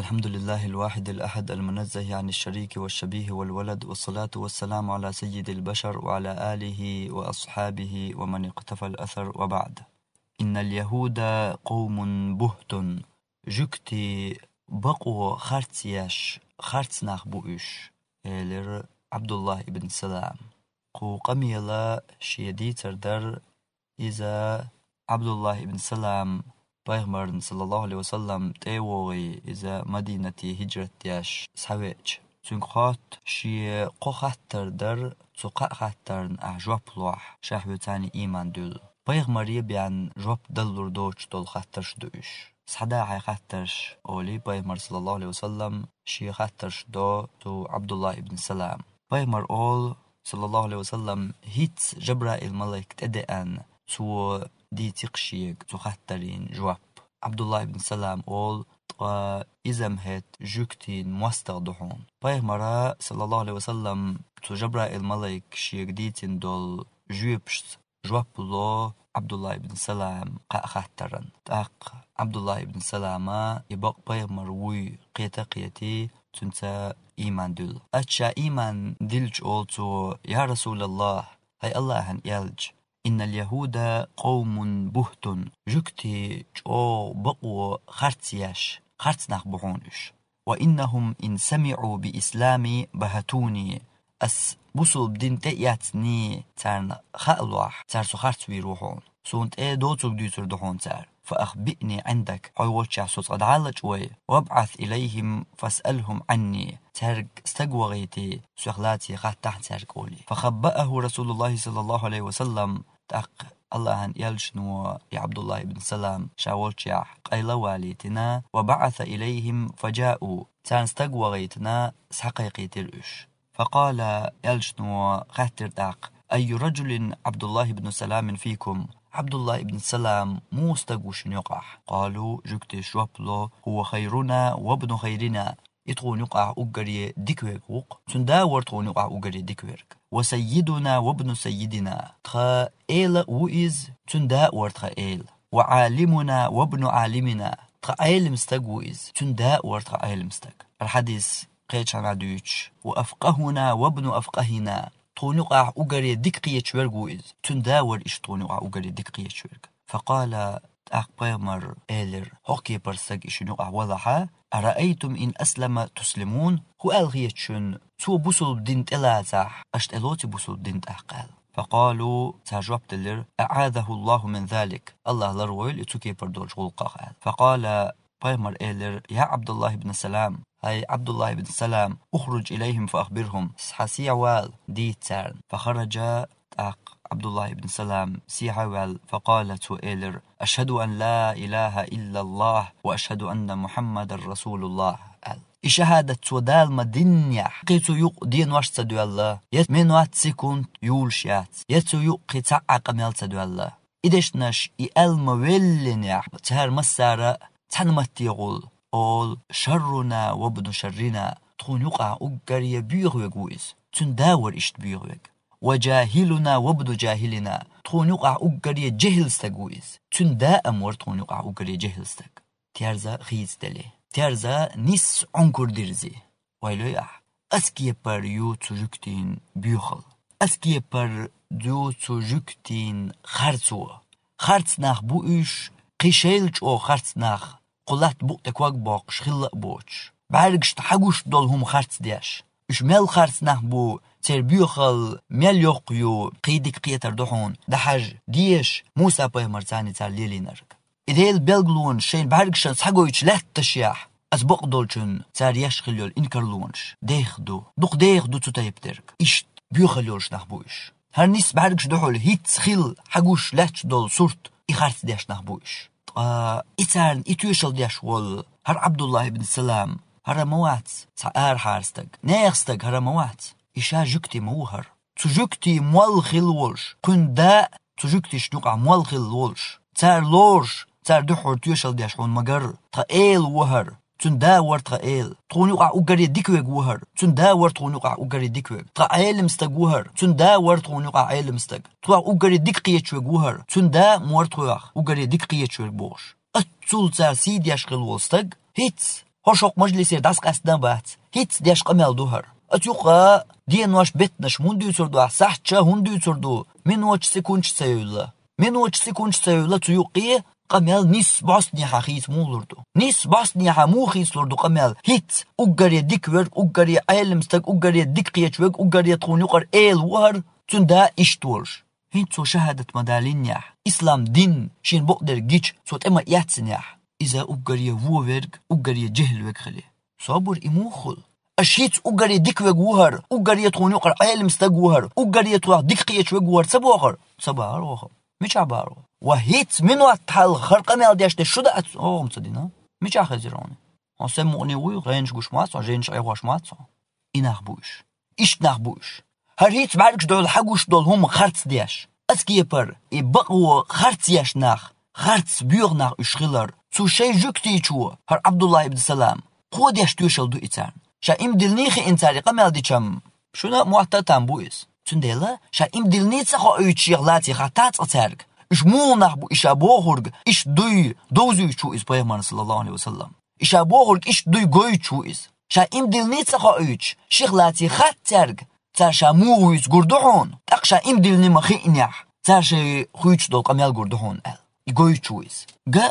الحمد لله الواحد الأحد المنزه عن الشريك والشبيه والولد، والصلاة والسلام على سيد البشر وعلى آله وأصحابه ومن اقتفى الأثر، وبعد. إن اليهود قوم بهت جكتي بقو خارتياش خارتناخ بوش إلر عبد الله بن سلام قو قميلا شيدي تردر إذا عبد الله بن سلام Peygamber sallallahu aleyhi ve sellem tevoği ize Medineti hicret yaş saveç. Çünkü hat şiye qohattır der soqahattarın ahjapluah şahvetani iman dül. Peygamberi bian jop dallur doç dol hattar şduş. Sada hayhattar oli Peygamber sallallahu aleyhi ve sellem şiye hattar do tu Abdullah ibn Salam. Peygamber ol sallallahu aleyhi ve sellem hit Cebrail melek teden tu دي تقشيك تخطرين جواب عبد الله بن سلام أول إزمهت جوكتين مستغدحون بيغمرا صلى الله عليه وسلم تو جبرائيل ملك شيك ديتين دول جوبشت جواب الله عبد الله بن سلام خطرن تاق عبد الله بن سلام يبق بيغمر وي قيتي تنسى إيمان دل أتشا إيمان دلج أولتو يا رسول الله هاي الله هن يلج إن اليهود قوم بهت جكتي جو بقو خرتياش خرتناخ بحونش وإنهم إن سمعوا بإسلامي بهتوني أس بوصل بدين تأياتني تارن خألوح تار سخرت ويروحون سونت دوتوك ديتر دحون تار فأخبئني عندك حيوالش عصوت قد عالج وي وابعث إليهم فاسألهم عني تارك استقوغيتي سيخلاتي خات تحت تارك أولي فخبأه رسول الله صلى الله عليه وسلم تاق الله أن يلشنو يا عبد الله بن سلام شاولشيح قيل واليتنا وبعث إليهم فجاءوا تان استقوغيتنا سحقيقي ترؤش فقال يلشنو خاتر تاق أي رجل عبد الله بن سلام فيكم عبد الله بن سلام مو استقوش يقع قالوا جكت شوبلو هو خيرنا وابن خيرنا يتغون يقع أقري ديكويك وق تنداور تغون يقع أقري ديكويك وسيدنا وابن سيدنا تخا إيل وإز تنداور تخا إيل وعالمنا وابن عالمنا تخا عالم استقويز تنداور تخا عالم استق الحديث قيتش عن عدوش وأفقهنا وابن أفقهنا تغنقع أقري ديكقية شورقويز تنداور إش تغنقع أقري ديكقية شورق فقال أقبامر إيلر هوكي برسق إش نقع وضحا أرأيتم إن أسلم تسلمون هو ألغيتشن تو بوصل بدين تلازح أشت ألوتي بوصل بدين أحقال فقالوا تجواب تلر أعاذه الله من ذلك الله لرويل يتوكي بردوج غلقا فقال بامر إيلر يا عبد الله بن سلام هاي عبد الله بن سلام أخرج إليهم فأخبرهم سحسي عوال دي تارن فخرج عبد الله بن سلام سيعوال فقال تو إيلر أشهد أن لا إله إلا الله وأشهد أن محمد رسول الله إشهادة ودال مدنيا قيتو يق دين واش تدو الله يت من وات سيكون يولشيات يتو يق تعق ميل تدو الله إدشناش المولنيا تهر مسارة تنمت يقول أول شرنا وابن شرنا تخون يقع أقري بيغويز تنداور إشت بيغويز وجاهلنا وابن جاهلنا تخون يقع أقري جهل استقويز تندا أمور تخون يقع أقري جهل استق تيارزا خيز دلي تيارزا نس عنكر درزي ويلو يح أسكي بر يو تجوكتين بيخل أسكي بر دو تجوكتين خرطناخ بوش قيشيلج أو خرطناخ قلت بوقتك واقباق شخلق بوش بعرقش تحقوش دولهم خرط دياش إش ميل خرط نحبو تربيوخل ميل يوقيو قيدك قيتر دحون دحج ديش موسى بيمر تاني تار ليلي نرق إدهيل بلغلون شين بعرقشن سحقويش لات تشياح أز بقدولشن تار يشخليول إنكرلونش ديخدو تتايب ترق إش بيوخليولش نحبوش هر نيس بعرقش دحول هيت سخيل حقوش لاتش دول صورت إخارت دياش نحبوش إتارن إتوشل دياش وول هر عبد الله بن سلام هر موات تعار حارستق نيخستق هر موات إشا جكتي موهر تجكتي موالخل ولش كن داء تجكتي شنوقع موالخل ولش تار لورش تار دحور توشل دياش وون مقر تقيل وهر تنداور تقيل تغنقع أقري ديكويق وهر تنداور تغنقع أقري ديكويق تقيل مستق وهر تنداور تغنقع عيل مستق تغنقع أقري ديكقية شويق وهر تندا مور تغنقع أقري ديكقية شويق بوش أتول تار سيد يشغل والستق هيت هوشوق مجلسي داس قصدن بات هيت ديش قمل دوهر اتيوقا دين واش بتنش مندو سردو صحچا هندو سردو من وچ سكونچ سيولا من وچ سكونچ سيولا تيوقي قمل نيس باسني حخيس مولردو نيس باسني حموخيس لردو قمل هيت اوغاري ديكور اوغاري علمستك اوغاري ديقيچوك اوغاري تخونيقر ايل وهر تندا اشتورش هيت سو شهادة مدالينيح اسلام دين شين بقدر جيش صوت اما ياتسنيح اذا اوغاري ووورغ اوغاري جهل وكخلي صبر اموخل اشيت اوغاري ديكوغ وهر اوغاري تخونيقر علمستك وهر اوغاري تو ديقيچوك وهر سبوخر سبار مش عبارو وهيت منو اتحل خرقه مال داشته شده مصدينا مش اخزيروني اسموني وي رنج گوشماس رنج ايغوشماس ينخبوش ايش نخبوش هر هيت بعركش دول حقوش دول هم خرص دياش اسكي بر يبقوا خرص ياش نخ خرص بيغ نخ اشغلر سو شي جوكتي چو هر عبد الله ابن سلام خود ياش توشل دو ايتان شا ام دلنيخي انتاري قمال ديچم شونا معتتم بويس تندلا شا ام دلنيتسا خو ايچيغلاتي خطات اترگ اش مونخ بو اش ابوهرگ اش دوي دوزو چو اس پیغمبر صلی الله علیه وسلم اش ابوهرگ اش دوي گوي چو اس شا ام دلنيتسا خو ايچ شيغلاتي خطرگ تاشا موويس گردهون تقشا ام دلني مخينيح تاشا خويچ دول قمال گردهون ال گوي چو اس گا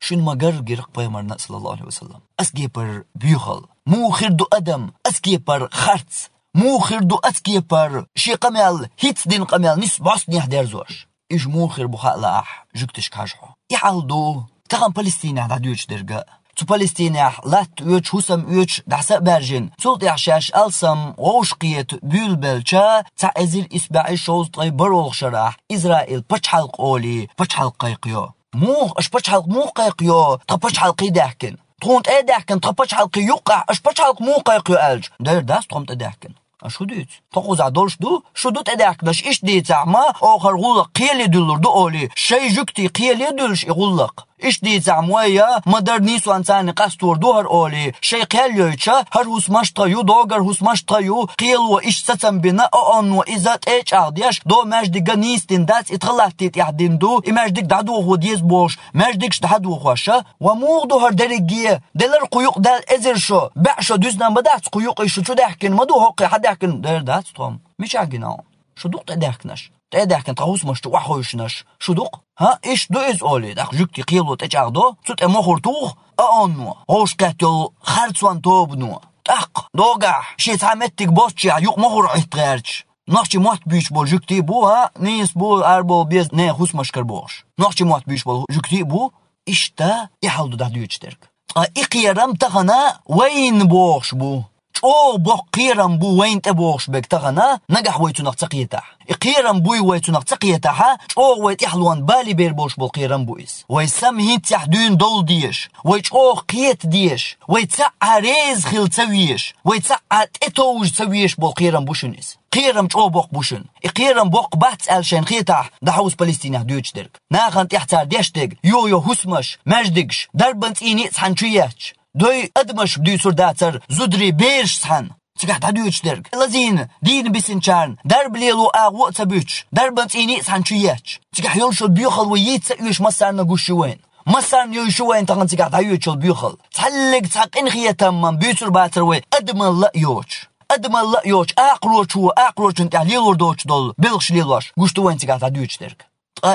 شن مگر گرق پیغمبر صلی الله علیه وسلم اسگي پر بيخل مو خردو ادم اسگي پر خرص مو خردو اسگي پر شي قمال هيت دين قمال نس باسني حدر زوش ايش مو خير بخالاح جكتش كاجحو يحالدو تغم فلسطين دا دوچ درگا تو فلسطين لات يوچ حسم يوچ دحسا برجن سولت يحشاش السم ووشقيت بيلبلچا تا ازير اسباعي شوز طي برول شراح اسرائيل بچحلق اولي بچحلق قيقيو مو اش بچحلق مو قيقيو تا بچحلق دحكن تونت اي دحكن تا بچحلق يقع اش بچحلق مو قيقيو الج داير داس تقومت دحكن شو ديت تقوز عدولش دو شو دوت اداكناش ايش ديت عما اخر غلق قيل يدلر دو اولي شي جكتي قيل يدلش يغلق ايش ديت عمويا مدرنيس وانساني قستور دوهر اولي شي قيل يوچا هر هوس مشطيو دوغر هوس مشطيو قيل و ايش ستم بنا اون و ازات ايش اغدياش دو ماجدق نيستين دات اتغلقتيت يحدين دو اماجدق دعدو هو ديز بوش ماجدقش دعدو خوشا وموغ دوهر درقية دلر قيوق دال ازر شو بعشو دوزنان بدات قيوق ايشو شو دحكن مدو هوقي حد يحكن دير دات توم مش عاقناو شو دوق تدحكناش تدحكن تغوس مش وحوشناش شو دوق ها ايش دو از اولي داخ جوكتي قيلو تجاغدو تut امخورتوخ اونو هوش كاتو خرصوان توبنو تاق دوغا شي تعمتك بوتشي يوق مخور احترج ناخشي موت بيش بول جوكتي بو ها نيس بو اربو بيز نه خوس مشكر بوش ناخشي موت بيش بول جوكتي بو اشتا يحلدو دا ديوچترك اقيرم تغنا وين بوش بو او بقيرم بو وين تبوش بك تغنا نجح ويتو نقتقيتح قيرم بوي ويتو نقتقيتح او ويت يحلوان بالي بير بوش بو قيرم بويس ويسم هيت يحدون دول ديش ويت او قيت ديش ويت عريز خيل تسويش ويت اتوج تسويش بو قيرم بوشنيس قيرم او بوق بوشن قيرم بوق بات الشين خيتح دحوس فلسطين دوچ درك ناخنت يحتار ديشتك يو هسمش ماجدقش دربنت اني حنچياچ دوي ادمش بدي سرداتر زدري بيرش سحن تقعد عدوش درك لازين دين بسنشان درب ليلو اغو تبوش دربنت اني حنچياچ تقعد يلشل بيخل ويت يوش مسارنا غوشوين مسارن يوشوين تغن تقعد عيوشل بيخل تحلق تحقن خيتم بيتر باتر وي ادم لا يوش ادم لا يوش اقروچ انت ليلور دوچ دول بلخش ليلوش غوشتوين تقعد عدوش درك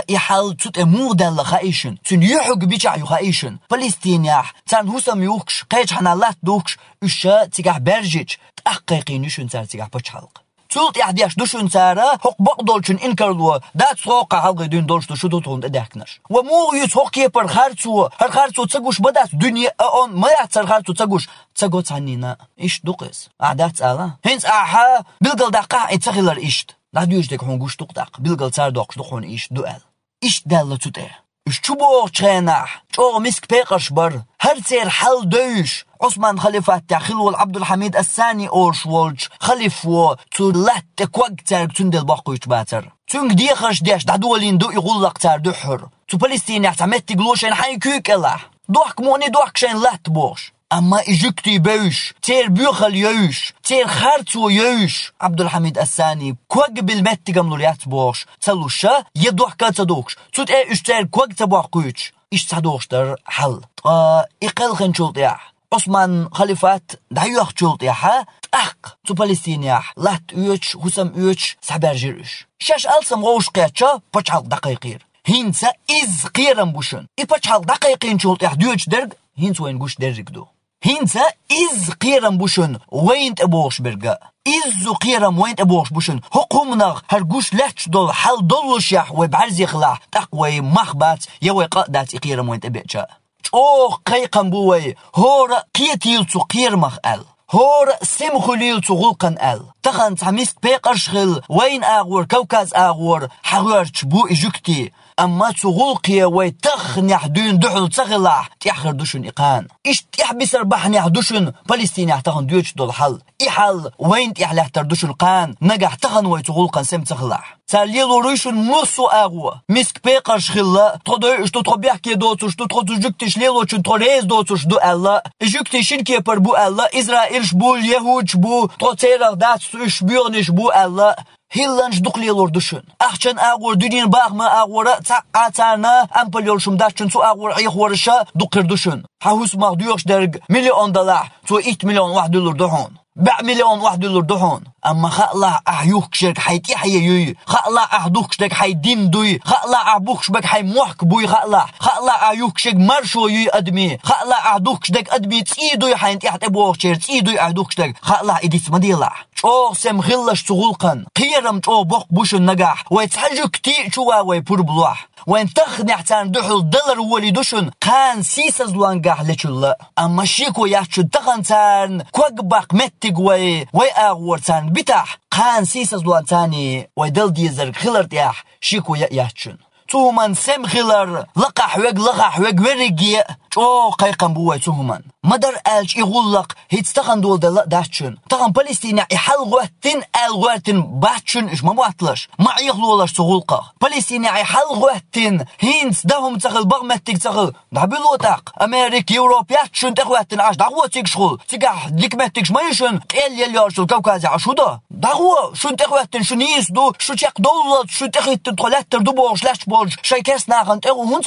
يحال تut مودل خايشن تن يحق بيچا يخايشن فلسطينيح تن هوسم يوكش قيج حنالات دوكش اشا تيغ برجيج تحقيقين شون تار تيغ بچالق تولت يحدياش دوشون تارا حق بقدولچن انكرلو دات سوق حلق دين دولش شو دوتون ددكنش ومو يسوق يبر خرصو هر خرصو تسغوش بدات دنيا اون ما يحصل خرصو تسغوش تسغو تانينا ايش دوقس عادات الا هنس احا بلقل دقه اتخلر ايشت داديوش دك هون گوش دوق بلقل صار دوقش دخون ايش دوال ايش داله توته ايش چوبو چنح چو مسك بيقرش بر هر سير حل دوش عثمان خليفه تخيل عبد الحميد الثاني اورش ولج خليفه تولت كوكتر تندل باقوش باتر تونج دي خرش ديش دادولين دو يغلق تار دحر تو فلسطين يعتمد تقلوشين حي كيكلا دوك موني دوك شين لات بوش اما اجكتي بيش تير بيخل يوش تير خرطو يوش عبد الحميد الثاني كوغ بالمت قملوليات بوش تلوشا يدوح كاتدوكش تود اي اشتر كوغ تبوحكوش اش تدوشتر حل اقل خنشولت ياح Osman خليفات دعيوخ جولت ياها أحق تو فلسطينيح لات يوش حسام يوش سبرجيرش شاش ألسم غوش قيتشا بچال دقيقير هينسا إز قيرم بوشن إي بچال دقيقين جولت ياح ديوش درج هينس وين قوش درج دو هينسا إز قيرم بوشن وين تبوش برقا إز قيرم وين تبوش بوشن حقومنا هرقوش لاتش دول حال دولش ياح وبعرزي خلاح تقوي مخبات يوي قادات قيرم وين تبيتشا أوه قيقم بوي هور قيتيل تو قيرمخ أل هور سمخليل تو غلقن أل تخن تعميست بيقرشخل وين أغور كوكاز أغور حغورش بو إجوكتي أما تو غلقيا وي تخن يحدون دحل تغلح تيحخر دوشن إقان إش تيحبس ربحن يحدوشن فلسطين يحتخن دوش دول حل إحل وين تيحلح تردوشن قان نجح تخن وي تو غلقن سم تغلح تاليلو ريشن مصو أغوة مسك بيقرشخل تقدر شتو تقبيح كي دوتو شتو تقدر جوكتش ليلو شتو تريز دوتو شدو ألا جوكتشين كي بربو ألا إسرائيل شبو اليهود شبو تقتيرغ دات شبيونش بو ألا هيلانش دقليلور دوشن أحشن أغور دنين باغ ما أغورا تعاتانا أمبليول شمداشن سو أغور عيخورشا دقر دوشن حاوس مغديوش درج $1,000,000 تو $8,000,000 دهون $1,000,000 دهون أما خلا أحيوك شرك حيت يحيي خلا أحدوك شرك حي دين دوي خلا أبوك شبك حي موحك بوي خلا أحيوك شرك مرشو يي أدمي خلا أحدوك شرك أدمي تيدوي حين تحت أبوك شرك تيدوي أحدوك شرك خلا إديس مديلا أو سم غلش تغلقن قيرم أو بوق بوش النجاح ويتحجو كتير شوا ويبور بلوح وين تخنع تان دحل دلر وليدوشن كان سيسز لانجح لشلا أما شيكو يحشو تخن تان كوكباق متق وي أغور تان بتاح كان سيسز لان تاني ويدل ديزر خلر تياح شيكو يحشون تومن سم خلر لقح وق ورقي أو قيقم بوي تومن مدر ألش يغلق هيت تخن دول داشن تخن فلسطين يحلغوتن الغوتن باتشن إش ما معطلش ما يغلولش تغلقه فلسطين يحلغوتن هينس دهم تخل بغمتك تخل دعبلوتاق أمريك يوروبياتشن تغوتن عش دعوتك شغل تقح لكمتك ما يشن يليارش الكوكازي عشو ده دعوة شن تغوتن شن يسدو شو تيق دولت شو تخيت تدخلات تردوبوش لاش بولش شاي كاس ناغن تغو هون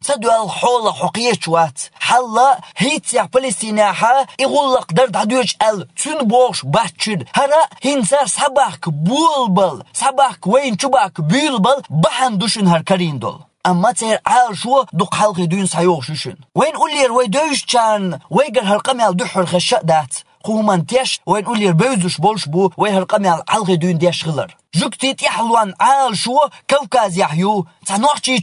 صدوال حول حقية شوات حلا هيتسع فلسطينيها يغلق درد عدوش تنبوش باتشد هرا هنسار سباك بولبل سباك وين شباك بيلبل بحن دوشن هركرين دول أما تير عال شو دق حلقي دون سيوششن وين قولير ويدوش كان ويقر هالقميال دحر خشاء دات قومان تيش وين قولير بيوزش بولش بو وين هالقميال حلقي دون ديش غلر جوكتيت يحلوان عال شو كوكاز يحيو تنوحشي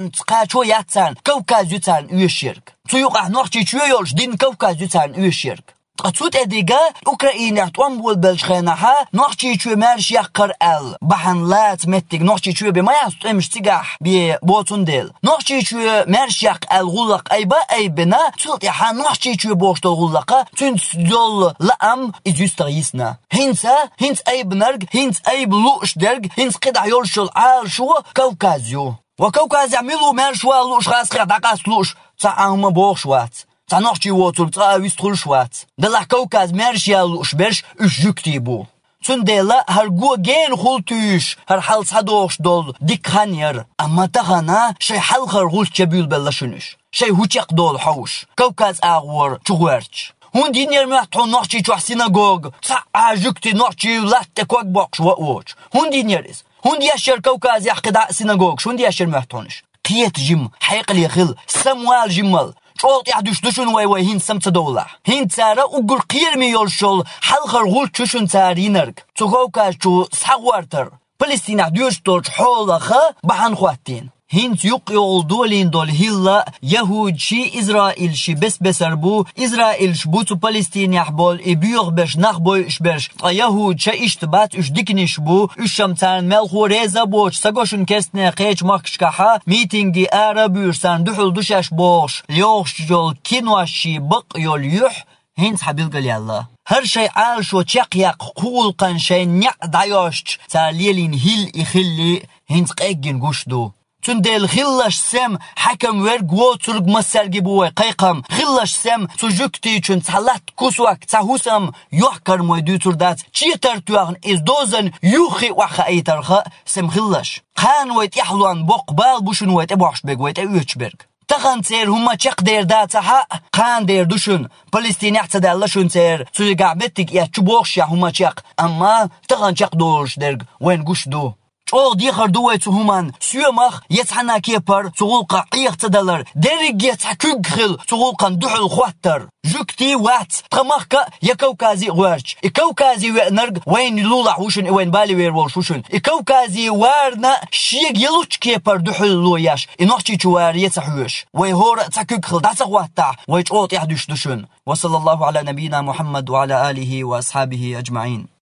تقاتشو ياتسان كوكاز يتان يشيرك تيوقع نوحشي يولش دين كوكاز يتان يشيرك تقصوت اديقا اوكراينيا توانبول بلشخيناها نوحشي مارش يقر بحن لات متك نوحشي بما يستمش تقاح ببوتون ديل نوحشي مارش يق غلق ايبا ايبنا تلت يحا نوحشي بوشت الغلقة تنس دول لأم ازيستغيسنا هنس ايبنرق هنس ايب لوش درق هنس قدع يولشل عال شو كوكازيو وكوكاز يعملوا مارشوا لوش خاص خير دقاس لوش تعاهم بوشوات تنوحشي ووتر تراويستخل شوات دلع كوكاز مارشيال وشبرش جوكتيبو تندلا هرقو جين خلطيش هر حلس هدوش دول ديك خانير أما تغانا شي حلقر غلط جبيل بلاشنش شي هوتيق دول حوش كوكاز أغور تغورش هون دينير محتو نوحشي تروح سيناغوغ تسعى جوكتي نوحشي لاتة كوك بوكش وقوش هون دينيريز هون دياشر كوكاز يحقد سيناغوغ شون دياشر محتونش قيت جيم حيق لي خل سموال جمال شوط يحدوش دوشن وي هين سمت دولة هين تارا وقر قيرمي يولشول حلقر غول تشوشن تارينرك تغوكاش تو ساغوارتر فلسطين يحدوش دولش حولخا بحن خواتين هين تيوق يولدولين دول هلا يهود شي إسرائيل شي بسر بو إسرائيل شبو تو فلسطين يحبول إبيوغ بش نخبوي إشبرش يهود شي إشتبات إش ديكنش بو إشمتان ملخو ريزا بوش ساقوشن كستنا قيش مخشكحا ميتينجي آرابير سان دحل دوشاش بوش ليوش جول كينواشي بق يول يوح هين تحبيل قال يالله هر شي عال شو تيقيق قول قن شي نيع دايوشت تاليلين هيل إخلي هين تقيقين قوشدو تندل خلاش سم حكم ورق ووترق مسرقي بوي قيقم خلاش سم تجوكتي چون تحلات كوسواك تحوسم يحكر مويدو تردات چيتر توغن إز دوزن يوخي وحا أي ترخا سم خلاش خان ويت يحلوان بقبال بوشن ويت أبوحش بيق ويت أيوش بيق تغن تير هما تشق دير داتا حق قان دير دوشن فلسطين يحتدى الله شون تير تسوي قعبتك يا تشبوخش يا هما تشق أما تغن تشق دورش درق وين قوش دو او ديخر دويتو همان سيومخ يتحنا كيبر تغلق ايغتدلر درق يتحكوغخل تغلق ندحل خواتر جوكتي وات تغمخك يكوكازي غوارج يكوكازي وينرق وين لولع وشن وين بالي ويرولش وشن يكوكازي وارنا شيق يلوش كيبر دحل لوياش انوحتي توار يتحوش ويهور تحكوغخل داتغواتا ويجوط يحدوش دشن وصلى الله على نبينا محمد وعلى آله وأصحابه أجمعين.